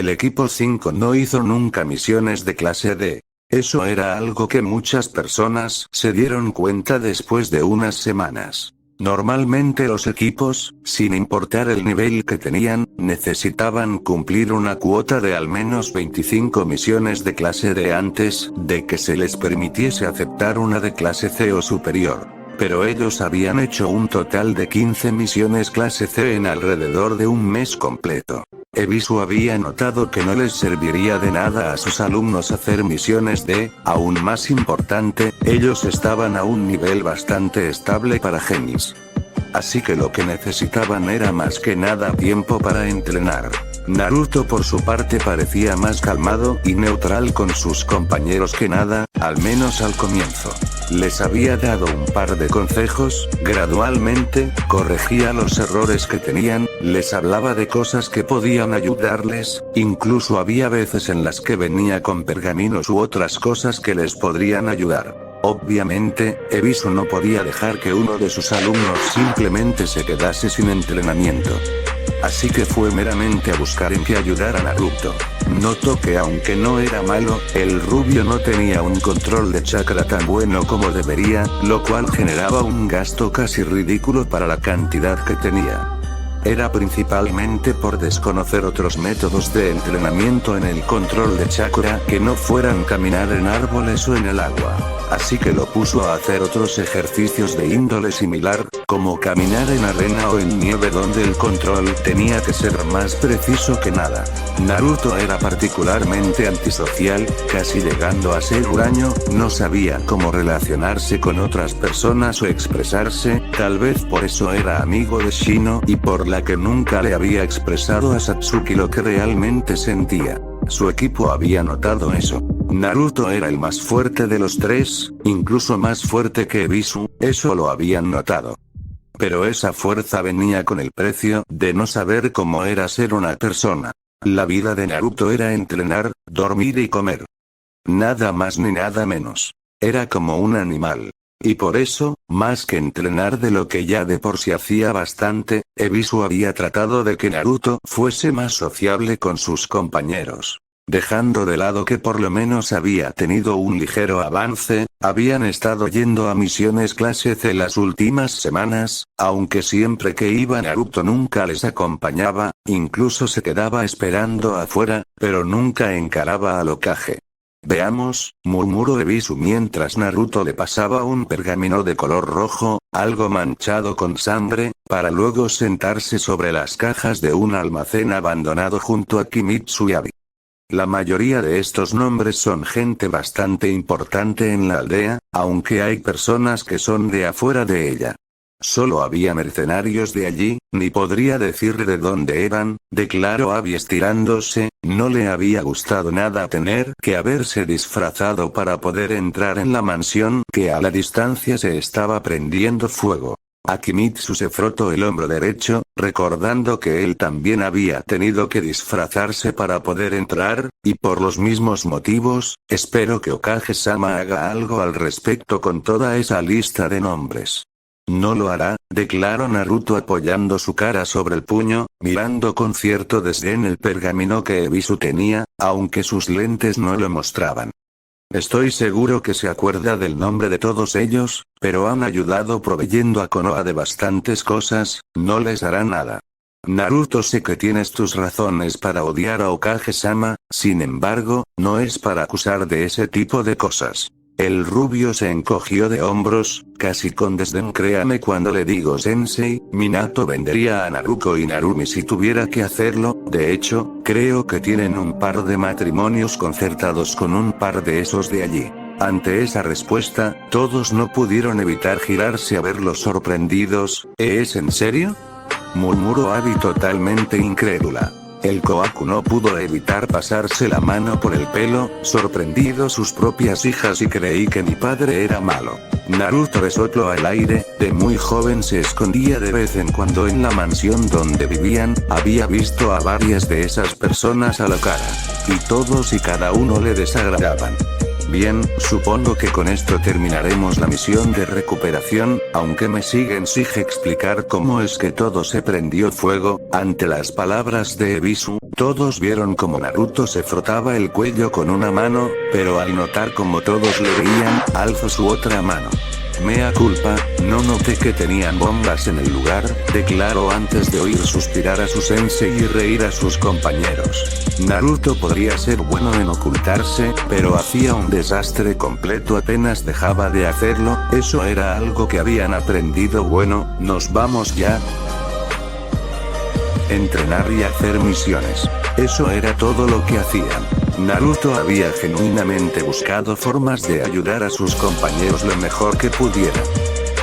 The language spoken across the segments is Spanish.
El equipo 5 no hizo nunca misiones de clase D. Eso era algo que muchas personas se dieron cuenta después de unas semanas. Normalmente los equipos, sin importar el nivel que tenían, necesitaban cumplir una cuota de al menos 25 misiones de clase D antes de que se les permitiese aceptar una de clase C o superior. Pero ellos habían hecho un total de 15 misiones clase C en alrededor de un mes completo. Ebisu había notado que no les serviría de nada a sus alumnos hacer misiones D, aún más importante, ellos estaban a un nivel bastante estable para genis. Así que lo que necesitaban era más que nada tiempo para entrenar. Naruto por su parte parecía más calmado y neutral con sus compañeros que nada, al menos al comienzo. Les había dado un par de consejos, gradualmente, corregía los errores que tenían, les hablaba de cosas que podían ayudarles, incluso había veces en las que venía con pergaminos u otras cosas que les podrían ayudar. Obviamente, Ebisu no podía dejar que uno de sus alumnos simplemente se quedase sin entrenamiento. Así que fue meramente a buscar en qué ayudar a Naruto. Notó que aunque no era malo, el rubio no tenía un control de chakra tan bueno como debería, lo cual generaba un gasto casi ridículo para la cantidad que tenía. Era principalmente por desconocer otros métodos de entrenamiento en el control de chakra que no fueran caminar en árboles o en el agua. Así que lo puso a hacer otros ejercicios de índole similar, como caminar en arena o en nieve donde el control tenía que ser más preciso que nada. Naruto era particularmente antisocial, casi llegando a ser huraño, no sabía cómo relacionarse con otras personas o expresarse, tal vez por eso era amigo de Shino y por la que nunca le había expresado a Satsuki lo que realmente sentía. Su equipo había notado eso. Naruto era el más fuerte de los tres, incluso más fuerte que Ebisu, eso lo habían notado. Pero esa fuerza venía con el precio de no saber cómo era ser una persona. La vida de Naruto era entrenar, dormir y comer. Nada más ni nada menos. Era como un animal. Y por eso, más que entrenar de lo que ya de por sí hacía bastante, Ebisu había tratado de que Naruto fuese más sociable con sus compañeros. Dejando de lado que por lo menos había tenido un ligero avance, habían estado yendo a misiones clase C las últimas semanas, aunque siempre que iba Naruto nunca les acompañaba, incluso se quedaba esperando afuera, pero nunca encaraba al Hokage. Veamos, murmuró Ebisu mientras Naruto le pasaba un pergamino de color rojo, algo manchado con sangre, para luego sentarse sobre las cajas de un almacén abandonado junto a Kimitsu y Abi. La mayoría de estos nombres son gente bastante importante en la aldea, aunque hay personas que son de afuera de ella. Solo había mercenarios de allí, ni podría decir de dónde eran, declaró Abi estirándose, no le había gustado nada tener que haberse disfrazado para poder entrar en la mansión que a la distancia se estaba prendiendo fuego. Akimitsu se frotó el hombro derecho, recordando que él también había tenido que disfrazarse para poder entrar, y por los mismos motivos, espero que Hokage-sama haga algo al respecto con toda esa lista de nombres. No lo hará, declaró Naruto apoyando su cara sobre el puño, mirando con cierto desdén el pergamino que Ebisu tenía, aunque sus lentes no lo mostraban. Estoy seguro que se acuerda del nombre de todos ellos, pero han ayudado proveyendo a Konoha de bastantes cosas, no les hará nada. Naruto, sé que tienes tus razones para odiar a Hokage-sama, sin embargo, no es para acusar de ese tipo de cosas. El rubio se encogió de hombros, casi con desdén. Créame cuando le digo sensei, Minato vendería a Naruto y Narumi si tuviera que hacerlo, de hecho, creo que tienen un par de matrimonios concertados con un par de esos de allí. Ante esa respuesta, todos no pudieron evitar girarse a verlos sorprendidos. ¿Es en serio?, murmuró Abi totalmente incrédula. El Kohaku no pudo evitar pasarse la mano por el pelo, sorprendido sus propias hijas y creí que mi padre era malo. Naruto resopló al aire, de muy joven se escondía de vez en cuando en la mansión donde vivían, había visto a varias de esas personas a la cara. Y todos y cada uno le desagradaban. Bien, supongo que con esto terminaremos la misión de recuperación, aunque me exige explicar cómo es que todo se prendió fuego. Ante las palabras de Ebisu, todos vieron cómo Naruto se frotaba el cuello con una mano, pero al notar como todos le veían, alzó su otra mano. Mea culpa, no noté que tenían bombas en el lugar, declaró antes de oír suspirar a su sensei y reír a sus compañeros. Naruto podría ser bueno en ocultarse, pero hacía un desastre completo apenas dejaba de hacerlo, eso era algo que habían aprendido. Bueno, nos vamos ya. Entrenar y hacer misiones. Eso era todo lo que hacían. Naruto había genuinamente buscado formas de ayudar a sus compañeros lo mejor que pudiera.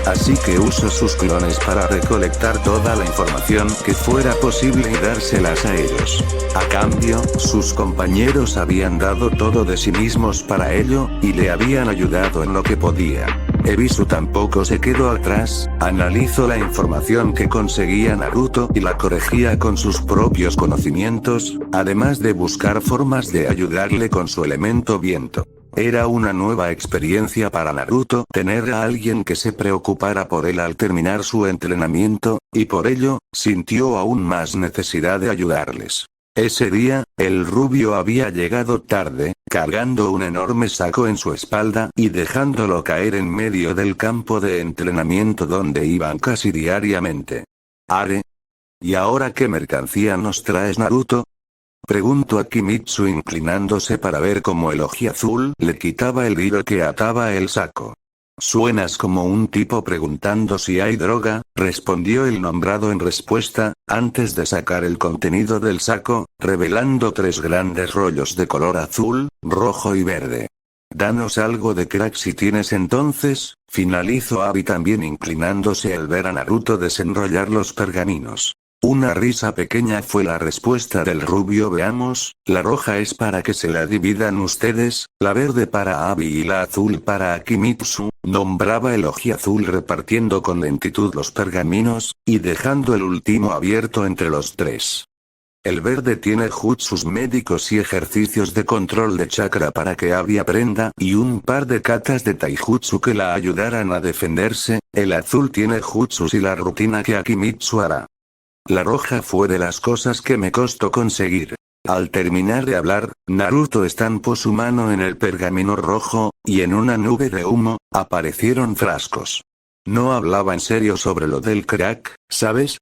Así que usó sus clones para recolectar toda la información que fuera posible y dárselas a ellos. A cambio, sus compañeros habían dado todo de sí mismos para ello, y le habían ayudado en lo que podía. Ebisu tampoco se quedó atrás, analizó la información que conseguía Naruto y la corregía con sus propios conocimientos, además de buscar formas de ayudarle con su elemento viento. Era una nueva experiencia para Naruto tener a alguien que se preocupara por él al terminar su entrenamiento, y por ello, sintió aún más necesidad de ayudarles. Ese día, el rubio había llegado tarde, cargando un enorme saco en su espalda y dejándolo caer en medio del campo de entrenamiento donde iban casi diariamente. «Are. ¿Y ahora qué mercancía nos traes, Naruto?», preguntó a Kimitsu inclinándose para ver cómo el ojiazul le quitaba el hilo que ataba el saco. «Suenas como un tipo preguntando si hay droga», respondió el nombrado en respuesta, antes de sacar el contenido del saco, revelando 3 grandes rollos de color azul, rojo y verde. «Danos algo de crack si tienes entonces», finalizó Abi también inclinándose al ver a Naruto desenrollar los pergaminos. Una risa pequeña fue la respuesta del rubio. «Veamos, la roja es para que se la dividan ustedes, la verde para Abi y la azul para Akimitsu», nombraba el ojiazul repartiendo con lentitud los pergaminos, y dejando el último abierto entre los 3. «El verde tiene jutsus médicos y ejercicios de control de chakra para que Abi aprenda, y un par de katas de taijutsu que la ayudarán a defenderse, el azul tiene jutsus y la rutina que Akimitsu hará. La roja fue de las cosas que me costó conseguir». Al terminar de hablar, Naruto estampó su mano en el pergamino rojo, y en una nube de humo, aparecieron frascos. «No hablaba en serio sobre lo del crack, ¿sabes?»,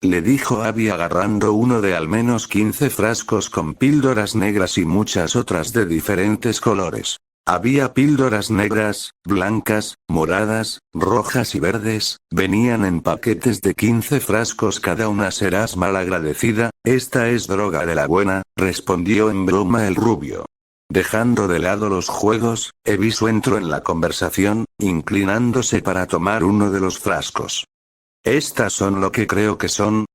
le dijo Abi agarrando uno de al menos 15 frascos con píldoras negras y muchas otras de diferentes colores. Había píldoras negras, blancas, moradas, rojas y verdes, venían en paquetes de 15 frascos cada una. «Serás malagradecida, esta es droga de la buena», respondió en broma el rubio. Dejando de lado los juegos, Ebisu entró en la conversación, inclinándose para tomar uno de los frascos. «Estas son lo que creo que son».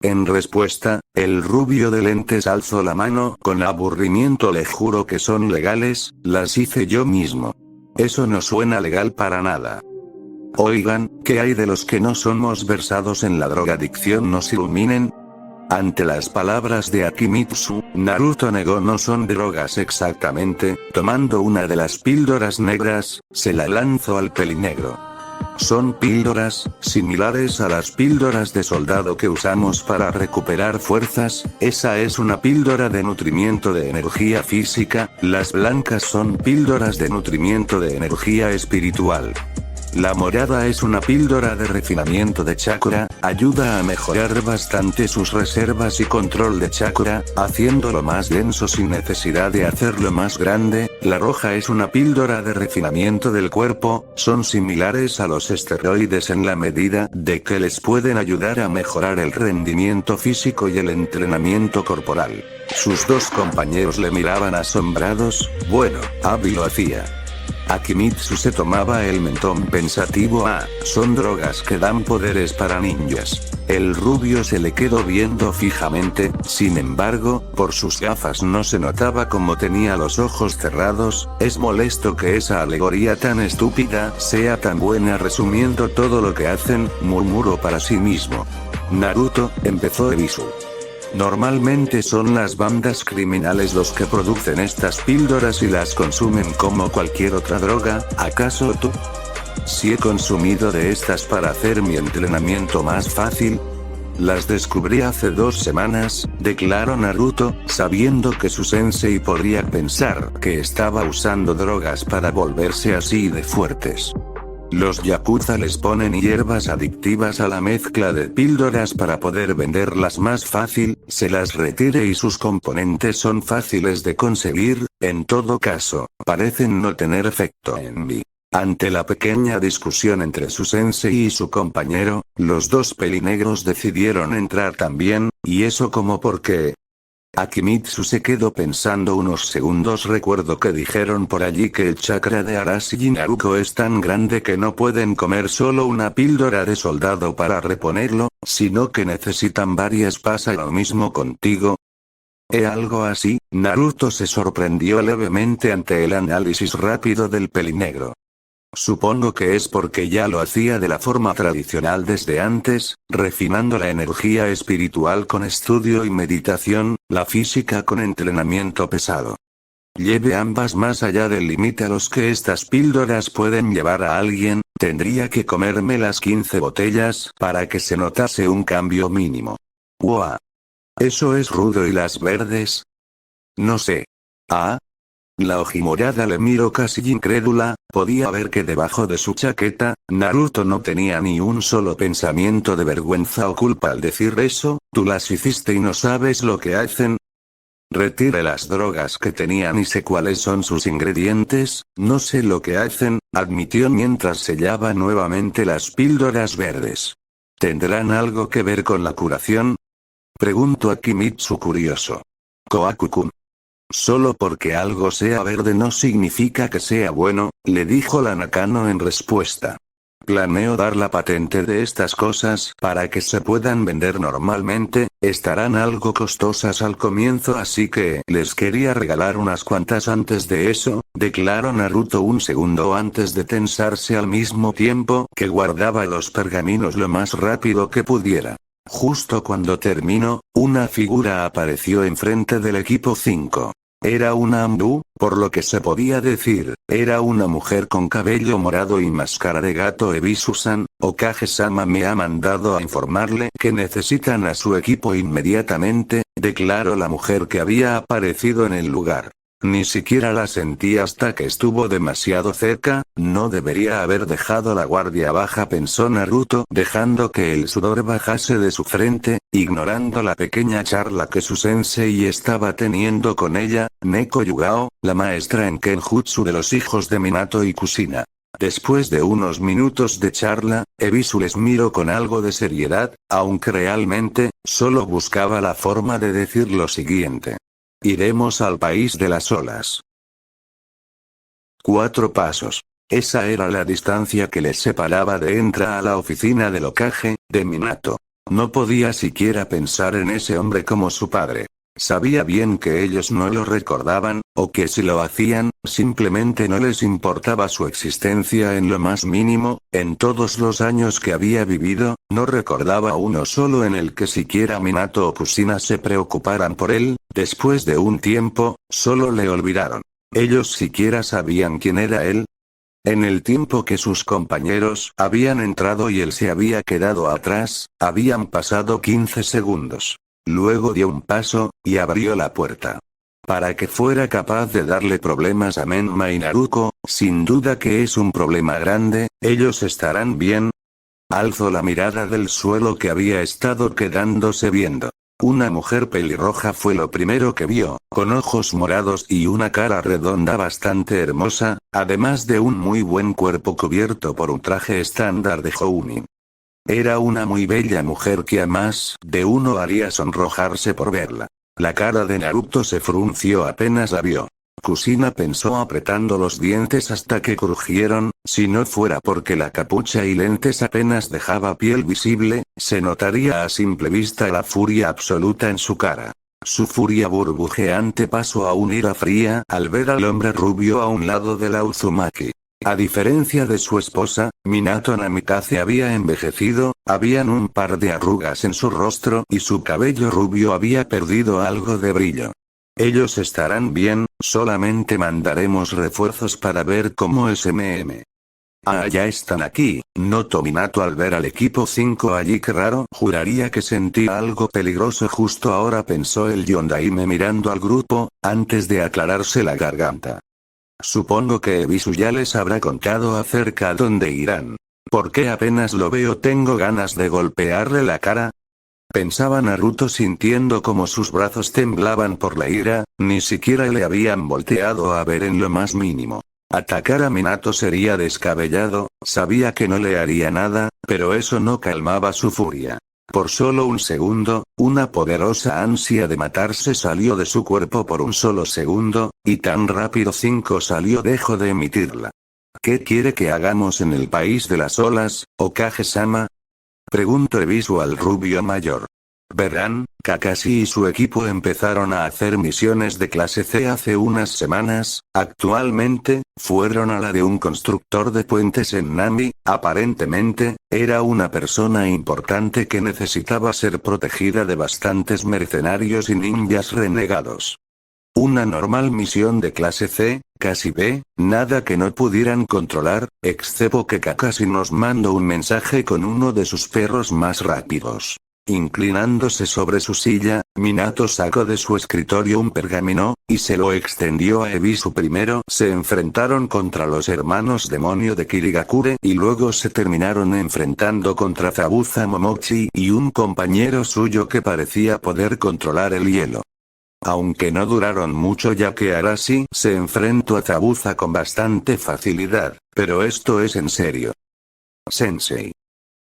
En respuesta, el rubio de lentes alzó la mano con aburrimiento. «Le juro que son legales, las hice yo mismo». «Eso no suena legal para nada». «Oigan, ¿qué hay de los que no somos versados en la drogadicción? Nos iluminen». Ante las palabras de Akimitsu, Naruto negó. «No son drogas exactamente», tomando una de las píldoras negras, se la lanzó al pelinegro. «Son píldoras, similares a las píldoras de soldado que usamos para recuperar fuerzas, esa es una píldora de nutrimiento de energía física, las blancas son píldoras de nutrimiento de energía espiritual. La morada es una píldora de refinamiento de chakra, ayuda a mejorar bastante sus reservas y control de chakra, haciéndolo más denso sin necesidad de hacerlo más grande. La roja es una píldora de refinamiento del cuerpo, son similares a los esteroides en la medida de que les pueden ayudar a mejorar el rendimiento físico y el entrenamiento corporal». Sus 2 compañeros le miraban asombrados. Bueno, Abi lo hacía. Akimitsu se tomaba el mentón pensativo. «Ah, son drogas que dan poderes para ninjas». El rubio se le quedó viendo fijamente, sin embargo, por sus gafas no se notaba cómo tenía los ojos cerrados. Es molesto que esa alegoría tan estúpida sea tan buena resumiendo todo lo que hacen, murmuró para sí mismo. Naruto, empezó Ebisu. Normalmente son las bandas criminales los que producen estas píldoras y las consumen como cualquier otra droga, ¿acaso tú? Si he consumido de estas para hacer mi entrenamiento más fácil. Las descubrí hace 2 semanas, declaró Naruto, sabiendo que su sensei podría pensar que estaba usando drogas para volverse así de fuertes. Los yakuza les ponen hierbas adictivas a la mezcla de píldoras para poder venderlas más fácil, se las retire y sus componentes son fáciles de conseguir, en todo caso, parecen no tener efecto en mí. Ante la pequeña discusión entre su sensei y su compañero, los 2 pelinegros decidieron entrar también, y eso como por qué. Akimitsu se quedó pensando unos segundos. Recuerdo que dijeron por allí que el chakra de Arashi y Naruto es tan grande que no pueden comer solo una píldora de soldado para reponerlo, sino que necesitan varias. ¿Pasa lo mismo contigo? Algo así. Naruto se sorprendió levemente ante el análisis rápido del pelinegro. Supongo que es porque ya lo hacía de la forma tradicional desde antes, refinando la energía espiritual con estudio y meditación, la física con entrenamiento pesado. Lleve ambas más allá del límite a los que estas píldoras pueden llevar a alguien, tendría que comerme las 15 botellas para que se notase un cambio mínimo. ¡Uah! ¿Eso es rudo y las verdes? No sé. ¿Ah? La ojimorada le miró casi incrédula, podía ver que debajo de su chaqueta, Naruto no tenía ni un solo pensamiento de vergüenza o culpa al decir eso. ¿Tú las hiciste y no sabes lo que hacen? Retire las drogas que tenían y sé cuáles son sus ingredientes, no sé lo que hacen, admitió mientras sellaba nuevamente las píldoras verdes. ¿Tendrán algo que ver con la curación? Preguntó Akimitsu curioso. Kohaku-kun. Solo porque algo sea verde no significa que sea bueno, le dijo la Nakano en respuesta. Planeo dar la patente de estas cosas para que se puedan vender normalmente, estarán algo costosas al comienzo así que les quería regalar unas cuantas antes de eso, declaró Naruto un segundo antes de tensarse al mismo tiempo que guardaba los pergaminos lo más rápido que pudiera. Justo cuando terminó, una figura apareció enfrente del equipo 5. Era una Ambu, por lo que se podía decir, era una mujer con cabello morado y máscara de gato. Ebisu-san, Okage-sama me ha mandado a informarle que necesitan a su equipo inmediatamente, declaró la mujer que había aparecido en el lugar. Ni siquiera la sentí hasta que estuvo demasiado cerca, no debería haber dejado la guardia baja, pensó Naruto, dejando que el sudor bajase de su frente, ignorando la pequeña charla que su sensei estaba teniendo con ella, Neko Yugao, la maestra en Kenjutsu de los hijos de Minato y Kushina. Después de unos minutos de charla, Ebisu les miró con algo de seriedad, aunque realmente, solo buscaba la forma de decir lo siguiente. Iremos al país de las olas. 4 pasos. Esa era la distancia que les separaba de entrar a la oficina del Hokage, de Minato. No podía siquiera pensar en ese hombre como su padre. Sabía bien que ellos no lo recordaban, o que si lo hacían, simplemente no les importaba su existencia en lo más mínimo. En todos los años que había vivido, no recordaba uno solo en el que siquiera Minato o Kushina se preocuparan por él. Después de un tiempo, solo le olvidaron. ¿Ellos siquiera sabían quién era él? En el tiempo que sus compañeros habían entrado y él se había quedado atrás, habían pasado 15 segundos. Luego dio un paso, y abrió la puerta. Para que fuera capaz de darle problemas a Menma y Naruto, sin duda que es un problema grande, ¿ellos estarán bien? Alzó la mirada del suelo que había estado quedándose viendo. Una mujer pelirroja fue lo primero que vio, con ojos morados y una cara redonda bastante hermosa, además de un muy buen cuerpo cubierto por un traje estándar de Jounin. Era una muy bella mujer que a más de uno haría sonrojarse por verla. La cara de Naruto se frunció apenas la vio. Kusina pensó apretando los dientes hasta que crujieron, si no fuera porque la capucha y lentes apenas dejaba piel visible, se notaría a simple vista la furia absoluta en su cara. Su furia burbujeante pasó a una ira fría al ver al hombre rubio a un lado de la Uzumaki. A diferencia de su esposa, Minato Namikaze había envejecido, habían un par de arrugas en su rostro y su cabello rubio había perdido algo de brillo. Ellos estarán bien, solamente mandaremos refuerzos para ver cómo es MM. Ah, ya están aquí, notó Minato al ver al equipo 5 allí. Qué raro, juraría que sentía algo peligroso justo ahora, pensó el Yondaime mirando al grupo, antes de aclararse la garganta. Supongo que Ebisu ya les habrá contado acerca de dónde irán. ¿Por qué apenas lo veo tengo ganas de golpearle la cara? Pensaba Naruto sintiendo como sus brazos temblaban por la ira, ni siquiera le habían volteado a ver en lo más mínimo. Atacar a Minato sería descabellado, sabía que no le haría nada, pero eso no calmaba su furia. Por solo un segundo, una poderosa ansia de matarse salió de su cuerpo por un solo segundo, y tan rápido 5 salió dejó de emitirla. ¿Qué quiere que hagamos en el país de las olas, Okage-sama? Preguntó Ebisu al rubio mayor. Verán, Kakashi y su equipo empezaron a hacer misiones de clase C hace unas semanas, actualmente, fueron a la de un constructor de puentes en Nami, aparentemente, era una persona importante que necesitaba ser protegida de bastantes mercenarios y ninjas renegados. Una normal misión de clase C, casi B, nada que no pudieran controlar, excepto que Kakashi nos mandó un mensaje con uno de sus perros más rápidos. Inclinándose sobre su silla, Minato sacó de su escritorio un pergamino, y se lo extendió a Ebisu. Primero se enfrentaron contra los hermanos demonio de Kirigakure y luego se terminaron enfrentando contra Zabuza Momochi y un compañero suyo que parecía poder controlar el hielo. Aunque no duraron mucho ya que Arashi se enfrentó a Zabuza con bastante facilidad, pero esto es en serio. Sensei.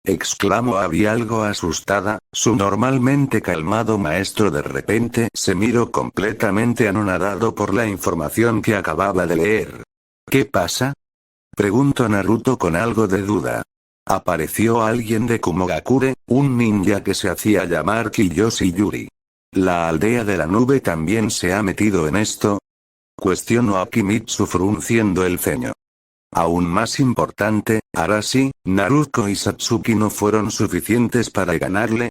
Exclamó Abby algo asustada, su normalmente calmado maestro de repente se miró completamente anonadado por la información que acababa de leer. ¿Qué pasa? Preguntó Naruto con algo de duda. Apareció alguien de Kumogakure, un ninja que se hacía llamar Kiyoshi Yuri. ¿La aldea de la nube también se ha metido en esto? Cuestionó a Kimitsu frunciendo el ceño. Aún más importante, Arashi, Naruto y Satsuki no fueron suficientes para ganarle.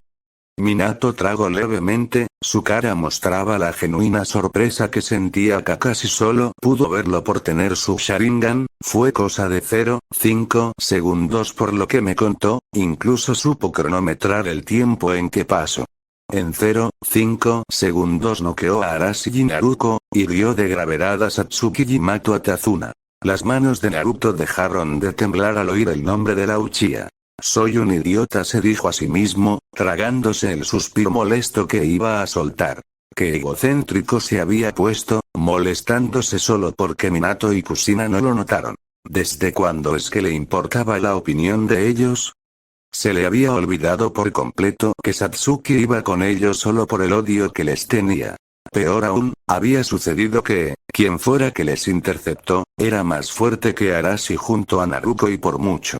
Minato tragó levemente, su cara mostraba la genuina sorpresa que sentía. Kakashi solo pudo verlo por tener su Sharingan, fue cosa de 0,5 segundos por lo que me contó, incluso supo cronometrar el tiempo en que pasó. En 0,5 segundos noqueó a Arashi y Naruto, hirió de gravedad a Satsuki y mató a Tazuna. Las manos de Naruto dejaron de temblar al oír el nombre de la Uchiha. Soy un idiota, se dijo a sí mismo, tragándose el suspiro molesto que iba a soltar. Qué egocéntrico se había puesto, molestándose solo porque Minato y Kusina no lo notaron. ¿Desde cuándo es que le importaba la opinión de ellos? Se le había olvidado por completo que Satsuki iba con ellos solo por el odio que les tenía. Peor aún, había sucedido que, quien fuera que les interceptó, era más fuerte que Arashi junto a Naruto y por mucho.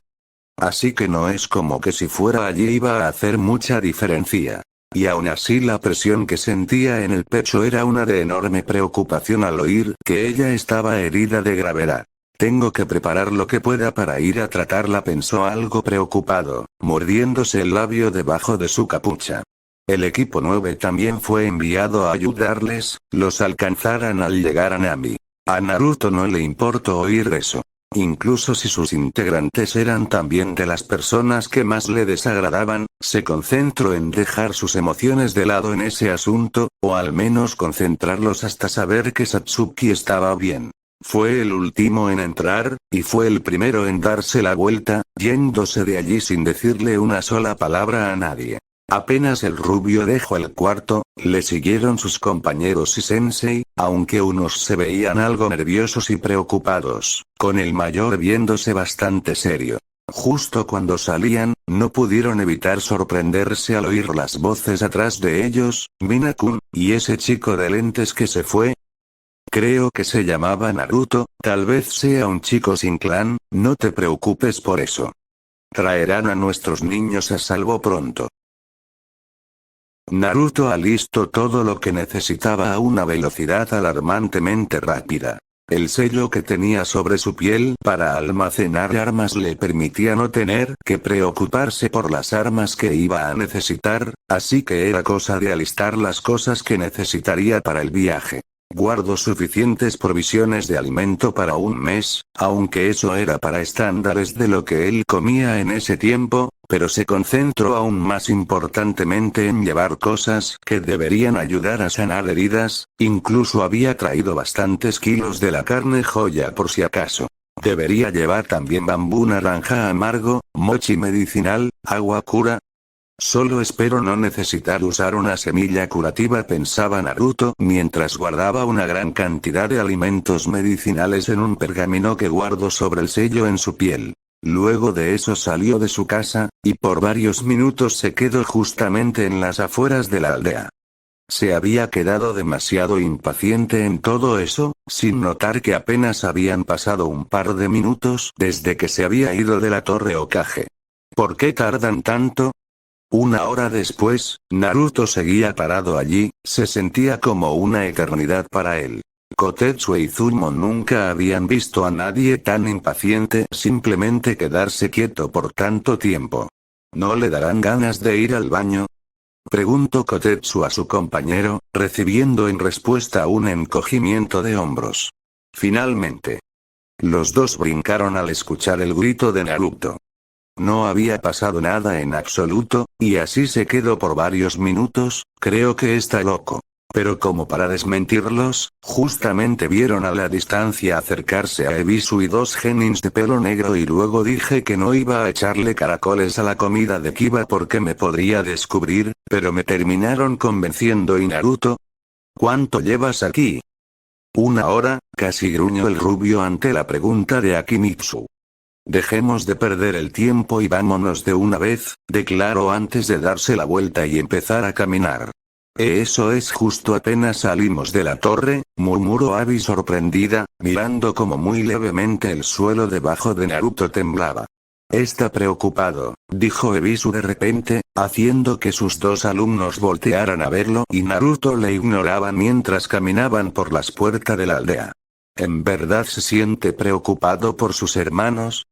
Así que no es como que si fuera allí iba a hacer mucha diferencia. Y aún así la presión que sentía en el pecho era una de enorme preocupación al oír que ella estaba herida de gravedad. Tengo que preparar lo que pueda para ir a tratarla, pensó algo preocupado, mordiéndose el labio debajo de su capucha. El equipo 9 también fue enviado a ayudarles, los alcanzaran al llegar a Nami. A Naruto no le importó oír eso. Incluso si sus integrantes eran también de las personas que más le desagradaban, se concentró en dejar sus emociones de lado en ese asunto, o al menos concentrarlos hasta saber que Satsuki estaba bien. Fue el último en entrar, y fue el primero en darse la vuelta, yéndose de allí sin decirle una sola palabra a nadie. Apenas el rubio dejó el cuarto, le siguieron sus compañeros y Sensei, aunque unos se veían algo nerviosos y preocupados, con el mayor viéndose bastante serio. Justo cuando salían, no pudieron evitar sorprenderse al oír las voces atrás de ellos, Mina-kun, ¿y ese chico de lentes que se fue? Creo que se llamaba Naruto, tal vez sea un chico sin clan, no te preocupes por eso. Traerán a nuestros niños a salvo pronto. Naruto alistó todo lo que necesitaba a una velocidad alarmantemente rápida. El sello que tenía sobre su piel para almacenar armas le permitía no tener que preocuparse por las armas que iba a necesitar, así que era cosa de alistar las cosas que necesitaría para el viaje. Guardó suficientes provisiones de alimento para un mes, aunque eso era para estándares de lo que él comía en ese tiempo, pero se concentró aún más importantemente en llevar cosas que deberían ayudar a sanar heridas, incluso había traído bastantes kilos de la carne joya por si acaso. Debería llevar también bambú naranja amargo, mochi medicinal, agua cura. Solo espero no necesitar usar una semilla curativa, pensaba Naruto mientras guardaba una gran cantidad de alimentos medicinales en un pergamino que guardó sobre el sello en su piel. Luego de eso salió de su casa, y por varios minutos se quedó justamente en las afueras de la aldea. Se había quedado demasiado impaciente en todo eso, sin notar que apenas habían pasado un par de minutos desde que se había ido de la Torre Hokage. ¿Por qué tardan tanto? Una hora después, Naruto seguía parado allí, se sentía como una eternidad para él. Kotetsu e Izumo nunca habían visto a nadie tan impaciente simplemente quedarse quieto por tanto tiempo. ¿No le darán ganas de ir al baño? Preguntó Kotetsu a su compañero, recibiendo en respuesta un encogimiento de hombros. Finalmente. Los dos brincaron al escuchar el grito de Naruto. No había pasado nada en absoluto, y así se quedó por varios minutos. Creo que está loco. Pero como para desmentirlos, justamente vieron a la distancia acercarse a Ebisu y dos genins de pelo negro y luego dije que no iba a echarle caracoles a la comida de Kiba porque me podría descubrir, pero me terminaron convenciendo. ¿Y Naruto? ¿Cuánto llevas aquí? 1 hora, casi gruñó el rubio ante la pregunta de Akimitsu. Dejemos de perder el tiempo y vámonos de una vez, declaró antes de darse la vuelta y empezar a caminar. Eso es justo, apenas salimos de la torre, murmuró Abi sorprendida, mirando como muy levemente el suelo debajo de Naruto temblaba. Está preocupado, dijo Ebisu de repente, haciendo que sus dos alumnos voltearan a verlo y Naruto le ignoraba mientras caminaban por las puertas de la aldea. ¿En verdad se siente preocupado por sus hermanos?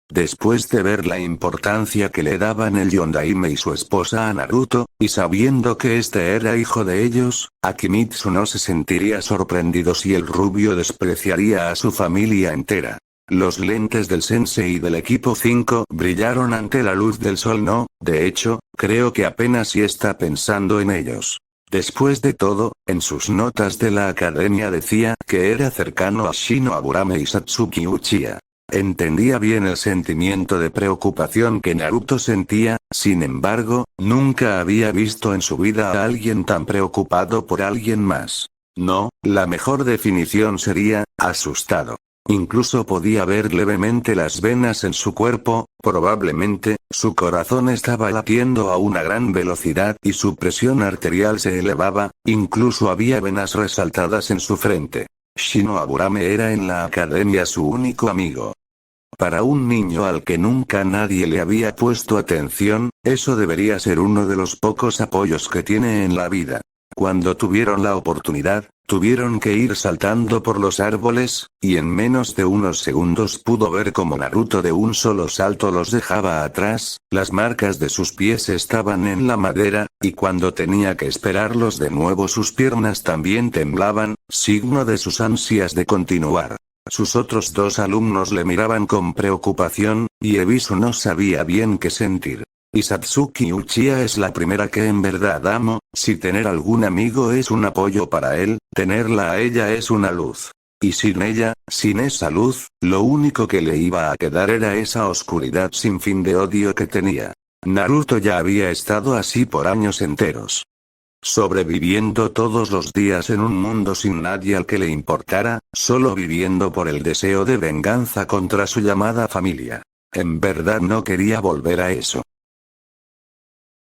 Después de ver la importancia que le daban el Yondaime y su esposa a Naruto, y sabiendo que este era hijo de ellos, Akimitsu no se sentiría sorprendido si el rubio despreciaría a su familia entera. Los lentes del sensei del equipo 5 brillaron ante la luz del sol. No, de hecho, creo que apenas si está pensando en ellos. Después de todo, en sus notas de la academia decía que era cercano a Shino Aburame y Satsuki Uchiha. Entendía bien el sentimiento de preocupación que Naruto sentía, sin embargo, nunca había visto en su vida a alguien tan preocupado por alguien más. No, la mejor definición sería, asustado. Incluso podía ver levemente las venas en su cuerpo, probablemente, su corazón estaba latiendo a una gran velocidad y su presión arterial se elevaba, incluso había venas resaltadas en su frente. Shino Aburame era en la academia su único amigo. Para un niño al que nunca nadie le había puesto atención, eso debería ser uno de los pocos apoyos que tiene en la vida. Cuando tuvieron la oportunidad, tuvieron que ir saltando por los árboles, y en menos de unos segundos pudo ver cómo Naruto de un solo salto los dejaba atrás, las marcas de sus pies estaban en la madera, y cuando tenía que esperarlos de nuevo sus piernas también temblaban, signo de sus ansias de continuar. Sus otros dos alumnos le miraban con preocupación, y Ebisu no sabía bien qué sentir. Y Satsuki Uchiha es la primera que en verdad amo, si tener algún amigo es un apoyo para él, tenerla a ella es una luz. Y sin ella, sin esa luz, lo único que le iba a quedar era esa oscuridad sin fin de odio que tenía. Naruto ya había estado así por años enteros. Sobreviviendo todos los días en un mundo sin nadie al que le importara, solo viviendo por el deseo de venganza contra su llamada familia. En verdad no quería volver a eso.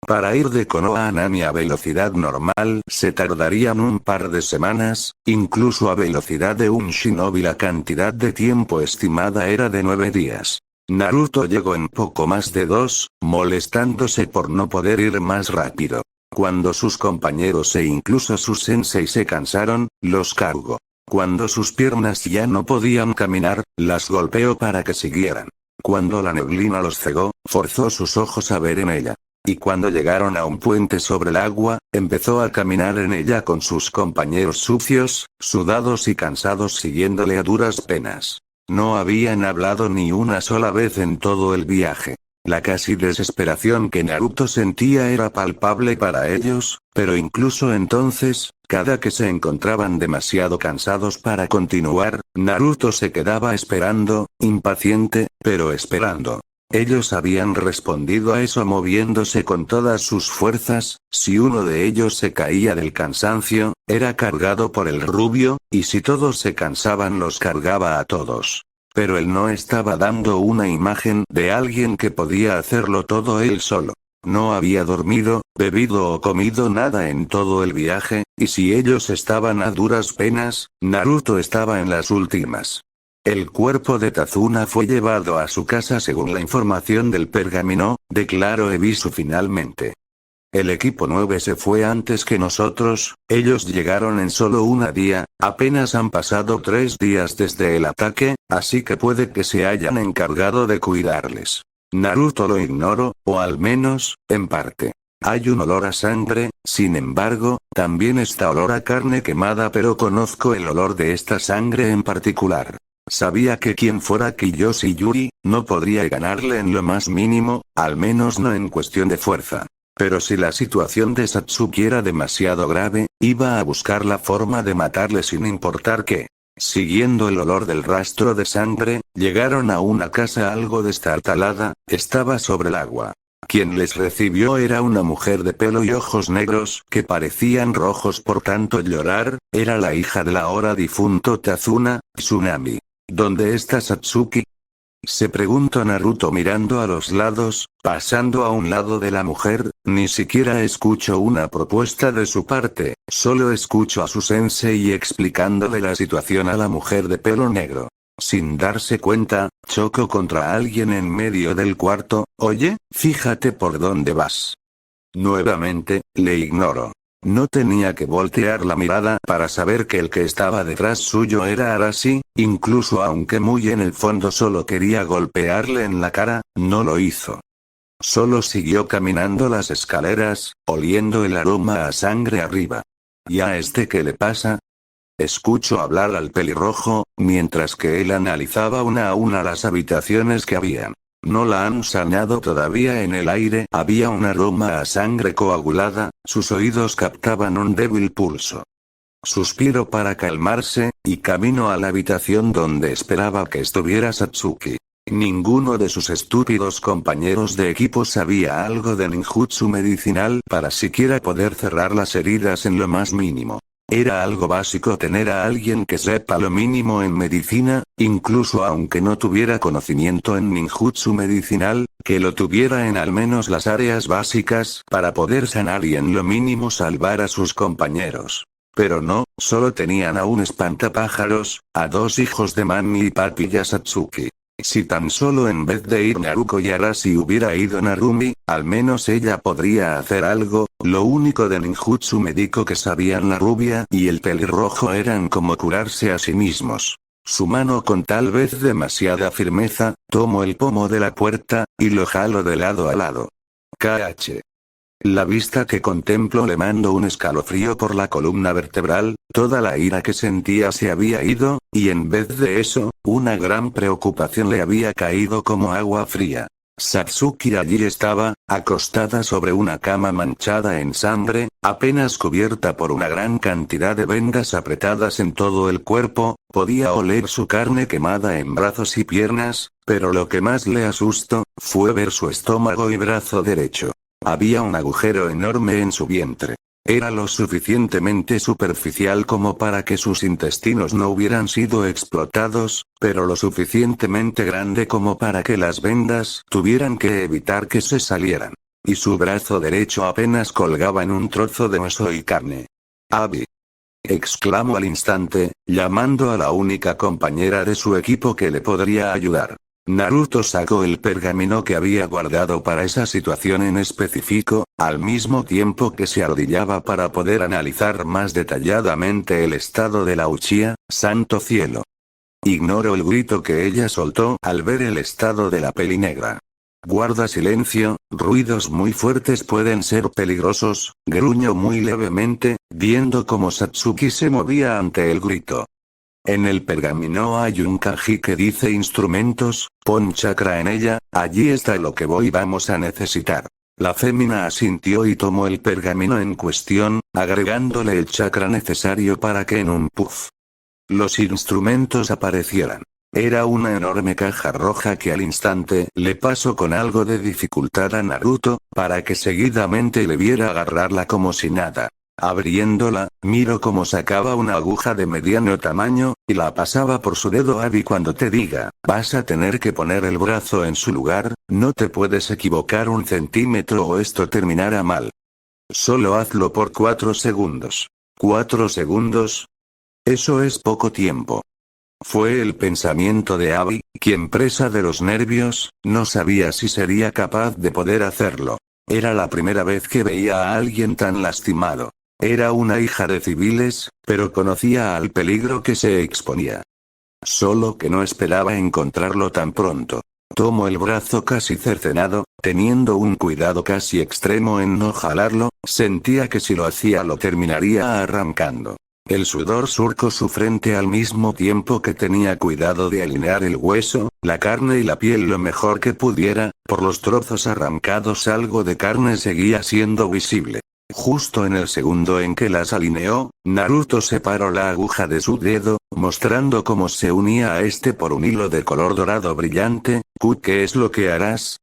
Para ir de Konoha a Nami a velocidad normal se tardarían un par de semanas, incluso a velocidad de un shinobi la cantidad de tiempo estimada era de 9 días. Naruto llegó en poco más de 2, molestándose por no poder ir más rápido. Cuando sus compañeros e incluso su sensei se cansaron, los cargó. Cuando sus piernas ya no podían caminar, las golpeó para que siguieran. Cuando la neblina los cegó, forzó sus ojos a ver en ella. Y cuando llegaron a un puente sobre el agua, empezó a caminar en ella con sus compañeros sucios, sudados y cansados siguiéndole a duras penas. No habían hablado ni una sola vez en todo el viaje. La casi desesperación que Naruto sentía era palpable para ellos, pero incluso entonces, cada que se encontraban demasiado cansados para continuar, Naruto se quedaba esperando, impaciente, pero esperando. Ellos habían respondido a eso moviéndose con todas sus fuerzas, si uno de ellos se caía del cansancio, era cargado por el rubio, y si todos se cansaban los cargaba a todos. Pero él no estaba dando una imagen de alguien que podía hacerlo todo él solo. No había dormido, bebido o comido nada en todo el viaje, y si ellos estaban a duras penas, Naruto estaba en las últimas. El cuerpo de Tazuna fue llevado a su casa según la información del pergamino, declaró Ebisu finalmente. El equipo 9 se fue antes que nosotros, ellos llegaron en solo un día, apenas han pasado 3 días desde el ataque, así que puede que se hayan encargado de cuidarles. Naruto lo ignoró, o al menos, en parte. Hay un olor a sangre, sin embargo, también está olor a carne quemada, pero conozco el olor de esta sangre en particular. Sabía que quien fuera Kiyoshi Yuri, no podría ganarle en lo más mínimo, al menos no en cuestión de fuerza. Pero si la situación de Satsuki era demasiado grave, iba a buscar la forma de matarle sin importar qué. Siguiendo el olor del rastro de sangre, llegaron a una casa algo destartalada, estaba sobre el agua. Quien les recibió era una mujer de pelo y ojos negros que parecían rojos por tanto llorar, era la hija del ahora difunto Tazuna, Tsunami. ¿Dónde está Satsuki? Se preguntó Naruto mirando a los lados, pasando a un lado de la mujer, ni siquiera escucho una propuesta de su parte, solo escucho a su sensei explicándole la situación a la mujer de pelo negro. Sin darse cuenta, chocó contra alguien en medio del cuarto. Oye, fíjate por dónde vas. Nuevamente, le ignoró. No tenía que voltear la mirada para saber que el que estaba detrás suyo era Arashi, incluso aunque muy en el fondo solo quería golpearle en la cara, no lo hizo. Solo siguió caminando las escaleras, oliendo el aroma a sangre arriba. ¿Y a este qué le pasa? Escucho hablar al pelirrojo, mientras que él analizaba una a una las habitaciones que habían. No la han sanado todavía. En el aire había un aroma a sangre coagulada, sus oídos captaban un débil pulso. Suspiró para calmarse, y caminó a la habitación donde esperaba que estuviera Satsuki. Ninguno de sus estúpidos compañeros de equipo sabía algo de ninjutsu medicinal para siquiera poder cerrar las heridas en lo más mínimo. Era algo básico tener a alguien que sepa lo mínimo en medicina, incluso aunque no tuviera conocimiento en ninjutsu medicinal, que lo tuviera en al menos las áreas básicas para poder sanar y en lo mínimo salvar a sus compañeros. Pero no, solo tenían a un espantapájaros, a 2 hijos de Mami y Papi y a Satsuki. Si tan solo en vez de ir Naruto y Arashi hubiera ido Narumi, al menos ella podría hacer algo. Lo único de ninjutsu médico que sabían la rubia y el pelirrojo eran cómo curarse a sí mismos. Su mano con tal vez demasiada firmeza, tomó el pomo de la puerta, y lo jaló de lado a lado. KH. La vista que contemplo le mandó un escalofrío por la columna vertebral, toda la ira que sentía se había ido, y en vez de eso, una gran preocupación le había caído como agua fría. Satsuki allí estaba, acostada sobre una cama manchada en sangre, apenas cubierta por una gran cantidad de vendas apretadas en todo el cuerpo, podía oler su carne quemada en brazos y piernas, pero lo que más le asustó, fue ver su estómago y brazo derecho. Había un agujero enorme en su vientre. Era lo suficientemente superficial como para que sus intestinos no hubieran sido explotados, pero lo suficientemente grande como para que las vendas tuvieran que evitar que se salieran. Y su brazo derecho apenas colgaba en un trozo de hueso y carne. Abby, exclamó al instante, llamando a la única compañera de su equipo que le podría ayudar. Naruto sacó el pergamino que había guardado para esa situación en específico, al mismo tiempo que se arrodillaba para poder analizar más detalladamente el estado de la Uchiha. Santo cielo. Ignoro el grito que ella soltó al ver el estado de la peli negra. Guarda silencio, ruidos muy fuertes pueden ser peligrosos, gruñó muy levemente, viendo cómo Satsuki se movía ante el grito. En el pergamino hay un kanji que dice instrumentos, pon chakra en ella, allí está lo que vamos a necesitar. La fémina asintió y tomó el pergamino en cuestión, agregándole el chakra necesario para que en un puff los instrumentos aparecieran. Era una enorme caja roja que al instante le pasó con algo de dificultad a Naruto, para que seguidamente le viera agarrarla como si nada. Abriéndola, miró cómo sacaba una aguja de mediano tamaño, y la pasaba por su dedo. Abby, cuando te diga, vas a tener que poner el brazo en su lugar, no te puedes equivocar un centímetro o esto terminará mal. Solo hazlo por 4 segundos. ¿4 segundos? Eso es poco tiempo. Fue el pensamiento de Abby, quien presa de los nervios, no sabía si sería capaz de poder hacerlo. Era la primera vez que veía a alguien tan lastimado. Era una hija de civiles, pero conocía al peligro que se exponía. Solo que no esperaba encontrarlo tan pronto. Tomó el brazo casi cercenado, teniendo un cuidado casi extremo en no jalarlo, sentía que si lo hacía lo terminaría arrancando. El sudor surcó su frente al mismo tiempo que tenía cuidado de alinear el hueso, la carne y la piel lo mejor que pudiera. Por los trozos arrancados algo de carne seguía siendo visible. Justo en el segundo en que las alineó, Naruto separó la aguja de su dedo, mostrando cómo se unía a este por un hilo de color dorado brillante. ¿Qué es lo que harás?,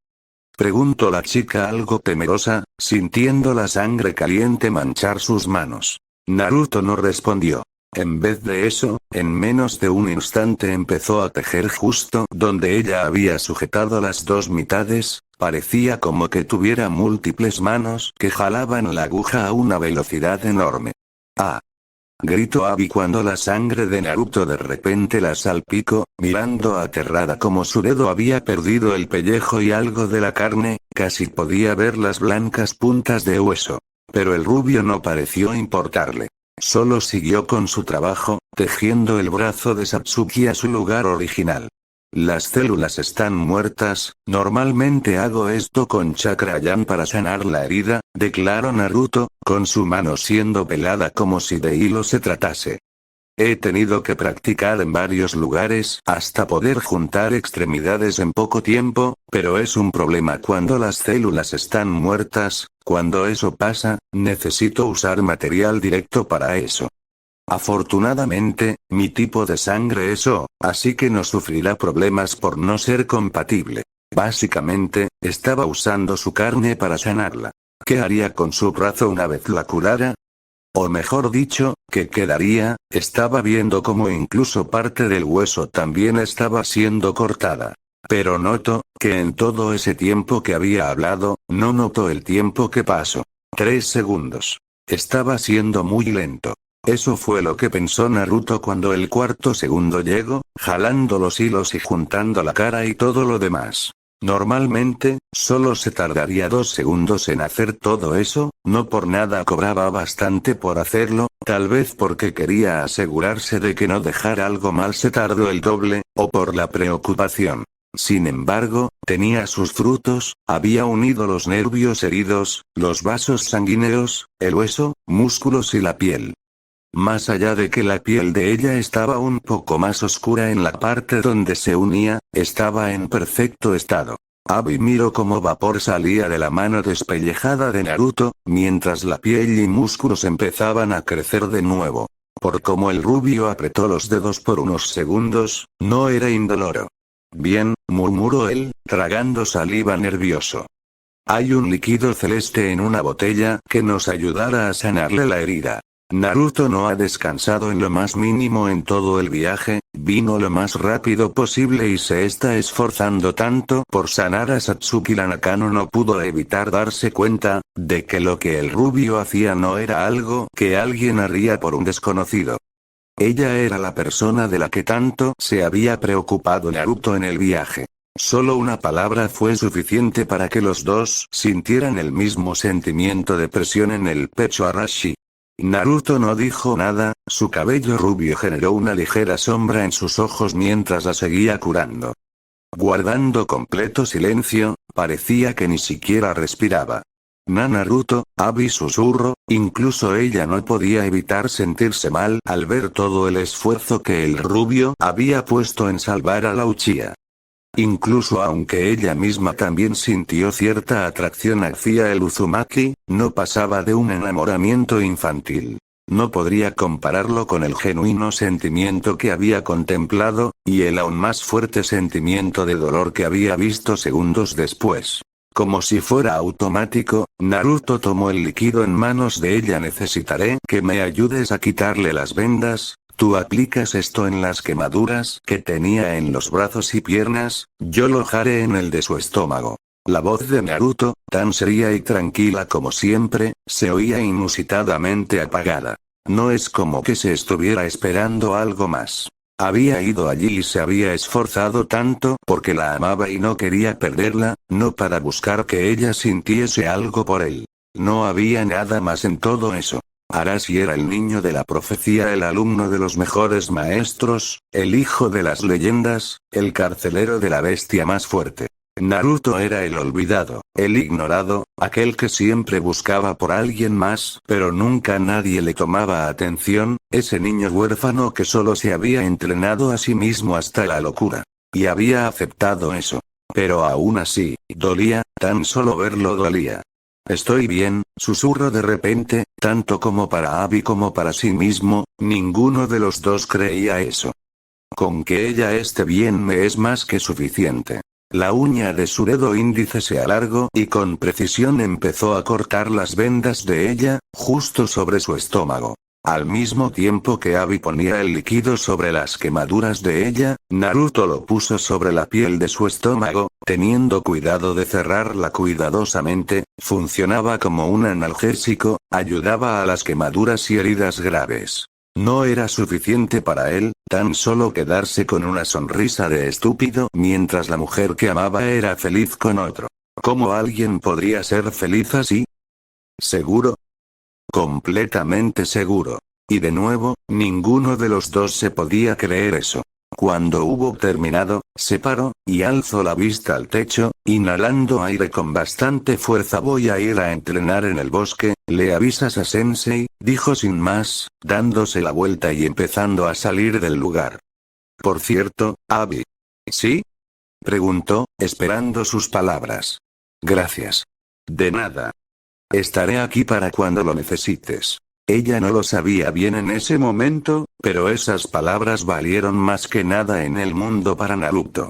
preguntó la chica algo temerosa, sintiendo la sangre caliente manchar sus manos. Naruto no respondió. En vez de eso, en menos de un instante empezó a tejer justo donde ella había sujetado las dos mitades. Parecía como que tuviera múltiples manos que jalaban la aguja a una velocidad enorme. ¡Ah!, gritó Abby cuando la sangre de Naruto de repente la salpicó, mirando aterrada como su dedo había perdido el pellejo y algo de la carne. Casi podía ver las blancas puntas de hueso. Pero el rubio no pareció importarle. Solo siguió con su trabajo, tejiendo el brazo de Satsuki a su lugar original. Las células están muertas, normalmente hago esto con Chakra-yan para sanar la herida, declaró Naruto, con su mano siendo pelada como si de hilo se tratase. He tenido que practicar en varios lugares hasta poder juntar extremidades en poco tiempo, pero es un problema cuando las células están muertas. Cuando eso pasa, necesito usar material directo para eso. Afortunadamente, mi tipo de sangre es O, así que no sufrirá problemas por no ser compatible. Básicamente, estaba usando su carne para sanarla. ¿Qué haría con su brazo una vez la curara? O mejor dicho, ¿qué quedaría? Estaba viendo cómo incluso parte del hueso también estaba siendo cortada. Pero notó que en todo ese tiempo que había hablado, no notó el tiempo que pasó. 3 segundos. Estaba siendo muy lento. Eso fue lo que pensó Naruto cuando el cuarto segundo llegó, jalando los hilos y juntando la cara y todo lo demás. Normalmente, solo se tardaría 2 segundos en hacer todo eso, no por nada cobraba bastante por hacerlo, tal vez porque quería asegurarse de que no dejara algo mal se tardó el doble, o por la preocupación. Sin embargo, tenía sus frutos, había unido los nervios heridos, los vasos sanguíneos, el hueso, músculos y la piel. Más allá de que la piel de ella estaba un poco más oscura en la parte donde se unía, estaba en perfecto estado. Abby miró cómo vapor salía de la mano despellejada de Naruto, mientras la piel y músculos empezaban a crecer de nuevo. Por cómo el rubio apretó los dedos por unos segundos, no era indoloro. Bien, murmuró él, tragando saliva nervioso. Hay un líquido celeste en una botella que nos ayudará a sanarle la herida. Naruto no ha descansado en lo más mínimo en todo el viaje, Vino lo más rápido posible y se está esforzando tanto por sanar a Satsuki. La Nakano no pudo evitar darse cuenta de que lo que el rubio hacía no era algo que alguien haría por un desconocido. Ella era la persona de la que tanto se había preocupado Naruto en el viaje. Solo una palabra fue suficiente para que los dos sintieran el mismo sentimiento de presión en el pecho. Arashi. Naruto no dijo nada, su cabello rubio generó una ligera sombra en sus ojos mientras la seguía curando. Guardando completo silencio, parecía que ni siquiera respiraba. Naruto, Abi susurró, incluso ella no podía evitar sentirse mal al ver todo el esfuerzo que el rubio había puesto en salvar a la Uchiha. Incluso aunque ella misma también sintió cierta atracción hacia el Uzumaki, no pasaba de un enamoramiento infantil. No podría compararlo con el genuino sentimiento que había contemplado, y el aún más fuerte sentimiento de dolor que había visto segundos después. Como si fuera automático, Naruto tomó el líquido en manos de ella. Necesitaré que me ayudes a quitarle las vendas. Tú aplicas esto en las quemaduras que tenía en los brazos y piernas, yo lo haré en el de su estómago. La voz de Naruto, tan seria y tranquila como siempre, se oía inusitadamente apagada. No es como que se estuviera esperando algo más. Había ido allí y se había esforzado tanto porque la amaba y no quería perderla, no para buscar que ella sintiese algo por él. No había nada más en todo eso. Arashi era el niño de la profecía, el alumno de los mejores maestros, el hijo de las leyendas, el carcelero de la bestia más fuerte. Naruto era el olvidado, el ignorado, aquel que siempre buscaba por alguien más, pero nunca nadie le tomaba atención, ese niño huérfano que solo se había entrenado a sí mismo hasta la locura. Y había aceptado eso. Pero aún así, dolía, tan solo verlo dolía. Estoy bien, susurró de repente, tanto como para Abi como para sí mismo, ninguno de los dos creía eso. Con que ella esté bien me es más que suficiente. La uña de su dedo índice se alargó y con precisión empezó a cortar las vendas de ella, justo sobre su estómago. Al mismo tiempo que Abi ponía el líquido sobre las quemaduras de ella, Naruto lo puso sobre la piel de su estómago, teniendo cuidado de cerrarla cuidadosamente, funcionaba como un analgésico, ayudaba a las quemaduras y heridas graves. No era suficiente para él, tan solo quedarse con una sonrisa de estúpido mientras la mujer que amaba era feliz con otro. ¿Cómo alguien podría ser feliz así? ¿Seguro? Completamente seguro. Y de nuevo, ninguno de los dos se podía creer eso. Cuando hubo terminado, se paró, y alzó la vista al techo, inhalando aire con bastante fuerza. Voy a ir a entrenar en el bosque, ¿le avisas a Sensei?, dijo sin más, dándose la vuelta y empezando a salir del lugar. Por cierto, Abi. ¿Sí? Preguntó, esperando sus palabras. Gracias. De nada. Estaré aquí para cuando lo necesites. Ella no lo sabía bien en ese momento, pero esas palabras valieron más que nada en el mundo para Naruto.